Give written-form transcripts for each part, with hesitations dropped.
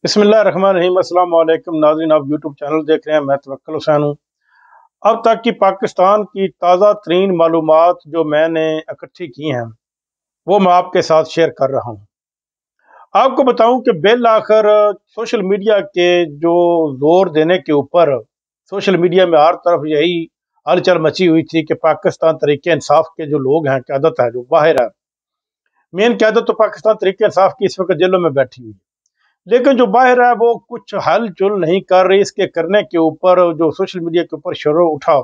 बिस्मिल्लाहिर्रहमानिर्रहीम। अस्सलाम वालेकुम नाज़रीन, आप यूट्यूब चैनल देख रहे हैं। मैं तवक्कुल हुसैन हूँ। अब तक की पाकिस्तान की ताज़ा तरीन मालूमात जो मैंने इकट्ठी की हैं वो मैं आपके साथ शेयर कर रहा हूँ। आपको बताऊं कि बिल आखिर सोशल मीडिया के जो जोर देने के ऊपर सोशल मीडिया में हर तरफ यही हलचल मची हुई थी कि पाकिस्तान तरीके इंसाफ के जो लोग हैं, क़यादत है जो बाहर है, मेन क़यादत तो पाकिस्तान तरीके इंसाफ की इस वक्त जेलों में बैठी हुई है, लेकिन जो बाहर है वो कुछ हल चुल नहीं कर रही। इसके करने के ऊपर जो सोशल मीडिया के ऊपर शोर उठा,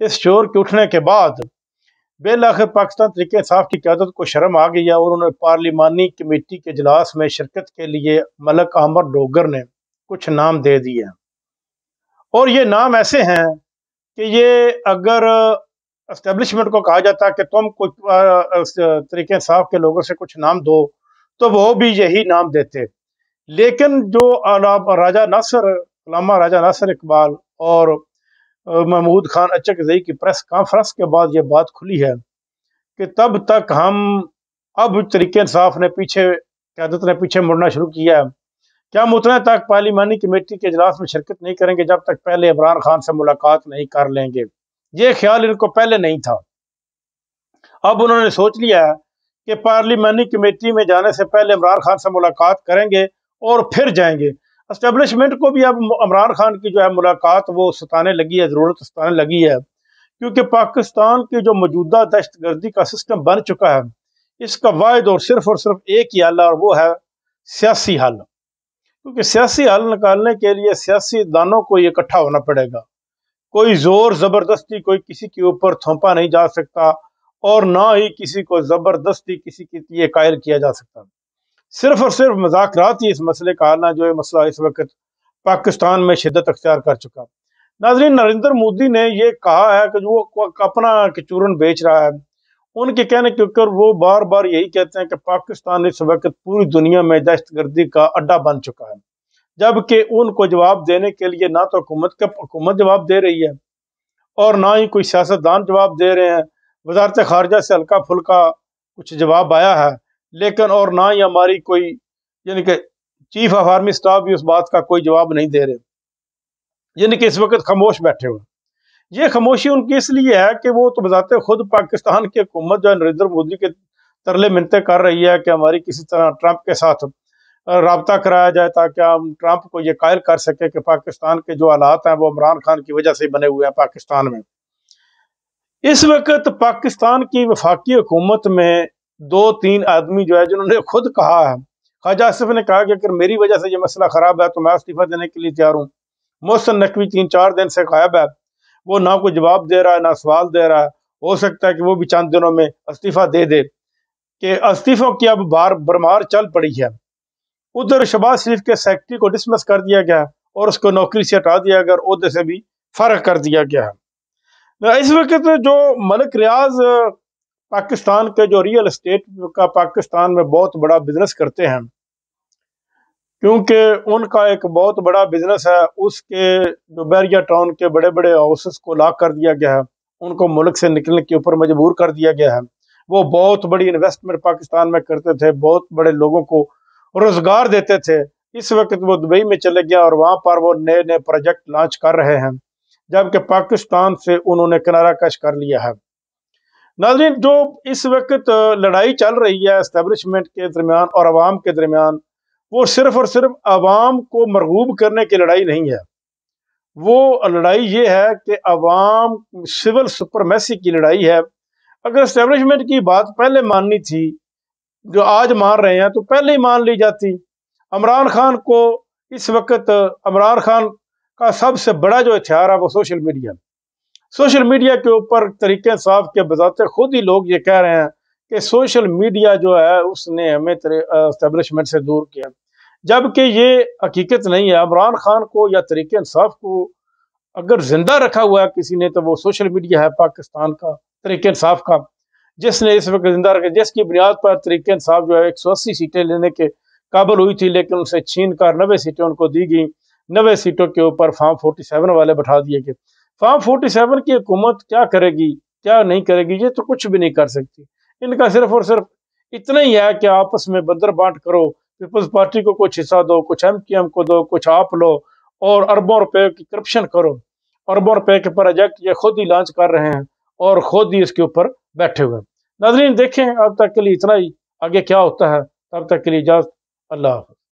इस शोर के उठने के बाद बेल आखिर पाकिस्तान तरीके इंसाफ की क़यादत को शर्म आ गई है और उन्होंने पार्लिमानी कमेटी के इजलास में शिरकत के लिए मलक अहमद डोगर ने कुछ नाम दे दिए हैं। और ये नाम ऐसे हैं कि ये अगर एस्टेब्लिशमेंट को कहा जाता है कि तुम कुछ तरीके इंसाफ के लोगों से कुछ नाम दो, तो वो भी यही नाम देते। लेकिन जो राजा नासिर इकबाल और महमूद खान अचकज़ई की प्रेस कॉन्फ्रेंस के बाद ये बात खुली है कि तब तक अब तरीके इंसाफ ने क़यादत ने पीछे मुड़ना शुरू किया है कि हम उतने तक पार्लिमानी कमेटी के इजलास में शिरकत नहीं करेंगे जब तक पहले इमरान खान से मुलाकात नहीं कर लेंगे। ये ख्याल इनको पहले नहीं था। अब उन्होंने सोच लिया है कि पार्लिमानी कमेटी में जाने से पहले इमरान खान से मुलाकात करेंगे और फिर जाएंगे। एस्टेब्लिशमेंट को भी अब इमरान खान की जो है मुलाकात वो सताने लगी है, ज़रूरत सताने लगी है, क्योंकि पाकिस्तान की जो मौजूदा दहशतगर्दी का सिस्टम बन चुका है, इसका वाहिद और सिर्फ एक ही हल है और वो है सियासी हल। क्योंकि सियासी हल निकालने के लिए सियासीदानों को इकट्ठा होना पड़ेगा। कोई जोर ज़बरदस्ती कोई किसी के ऊपर थोपा नहीं जा सकता और ना ही किसी को ज़बरदस्ती किसी के लिए कायल किया जा सकता। सिर्फ और सिर्फ मुज़ाकरात ही इस मसले का हल है, जो ये मसला इस वक्त पाकिस्तान में शिद्दत अख्तियार कर चुका। नाज़रीन, नरेंद्र मोदी ने ये कहा है कि वो अपना चूरन बेच रहा है। उनके कहने के ऊपर वो बार बार यही कहते हैं कि पाकिस्तान इस वक्त पूरी दुनिया में दहशतगर्दी का अड्डा बन चुका है, जबकि उनको जवाब देने के लिए ना तो हुकूमत जवाब दे रही है और ना ही कोई सियासतदान जवाब दे रहे हैं। वजारत खारजा से हल्का फुल्का कुछ जवाब आया है, लेकिन और ना ही हमारी कोई यानी कि चीफ ऑफ आर्मी स्टाफ भी उस बात का कोई जवाब नहीं दे रहे, यानी कि इस वक्त खामोश बैठे हुए। ये खामोशी उनकी इसलिए है कि वो तो बजाते खुद पाकिस्तान की हुकूमत जो है नरेंद्र मोदी के तरले मिन्नतें कर रही है कि हमारी किसी तरह ट्रंप के साथ राब्ता कराया जाए ताकि हम ट्रंप को ये कायल कर सके कि पाकिस्तान के जो हालात हैं वो इमरान खान की वजह से बने हुए हैं पाकिस्तान में। इस वक्त पाकिस्तान की वफाकी हुकूमत में 2-3 आदमी जो है जिन्होंने खुद कहा है, ख्वाजा आसिफ ने कहा कि अगर मेरी वजह से ये मसला ख़राब है तो मैं इस्तीफ़ा देने के लिए तैयार हूँ। मोहसिन नकवी 3-4 दिन से गायब है, वो ना कोई जवाब दे रहा है ना सवाल दे रहा है। हो सकता है कि वो भी चंद दिनों में इस्तीफ़ा दे दे कि इस्तीफ़ों की अब भरमार चल पड़ी है। उधर शहबाज शरीफ के सेक्रेटरी को डिसमिस कर दिया गया और उसको नौकरी से हटा दिया गया, ओहदे से भी फर्क कर दिया गया है। इस वक्त जो मलिक रियाज पाकिस्तान के जो रियल एस्टेट का पाकिस्तान में बहुत बड़ा बिजनेस करते हैं, क्योंकि उनका एक बहुत बड़ा बिजनेस है, उसके जो बैरिया टाउन के बड़े बड़े हाउसेस को लॉक कर दिया गया है, उनको मुल्क से निकलने के ऊपर मजबूर कर दिया गया है। वो बहुत बड़ी इन्वेस्टमेंट पाकिस्तान में करते थे, बहुत बड़े लोगों को रोजगार देते थे। इस वक्त वो दुबई में चले गया और वहाँ पर वो नए नए प्रोजेक्ट लॉन्च कर रहे हैं, जबकि पाकिस्तान से उन्होंने किनारा कश कर लिया है। नाज़रीन, जो इस वक्त लड़ाई चल रही है एस्टेब्लिशमेंट के दरमियान और अवाम के दरमियान, वो सिर्फ और सिर्फ अवाम को मरगूब करने की लड़ाई नहीं है। वो लड़ाई ये है कि अवाम सिविल सुपरमेसी की लड़ाई है। अगर एस्टेब्लिशमेंट की बात पहले माननी थी जो आज मान रहे हैं, तो पहले ही मान ली जाती। इमरान खान को इस वक्त इमरान खान का सबसे बड़ा जो हथियार है वो सोशल मीडिया के ऊपर तरीके इंसाफ के बजाते खुद ही लोग ये कह रहे हैं कि सोशल मीडिया जो है उसने हमें एस्टेब्लिशमेंट से दूर किया, जबकि ये हकीकत नहीं है। इमरान खान को या तरीके इंसाफ को अगर जिंदा रखा हुआ है किसी ने, तो वो सोशल मीडिया है पाकिस्तान का, तरीके इंसाफ का, जिसने इस वक्त जिंदा रखा, जिसकी बुनियाद पर तरीके इंसाफ जो है 180 सीटें लेने के काबिल हुई थी, लेकिन उनसे छीन कर 90 सीटें उनको दी गई। 90 सीटों के ऊपर फॉर्म 47 वाले बैठा दिए गए। फॉर्म 47 की हुकूमत क्या करेगी क्या नहीं करेगी, ये तो कुछ भी नहीं कर सकती। इनका सिर्फ और सिर्फ इतना ही है कि आपस में बंदर बांट करो پیپلز پارٹی کو کچھ حصہ دو، کچھ MQM کو دو، کچھ آپ لو، اور اربوں روپے کی کرپشن کرو، اربوں روپے کے پروجیکٹ یہ خود ہی لانچ کر رہے ہیں اور خود ہی اس کے اوپر بیٹھے ہوئے ہیں۔ ناظرین دیکھیں اب تک کے لیے اتنا ہی، آگے کیا ہوتا ہے، تب تک کے لیے اجازت، اللہ حافظ۔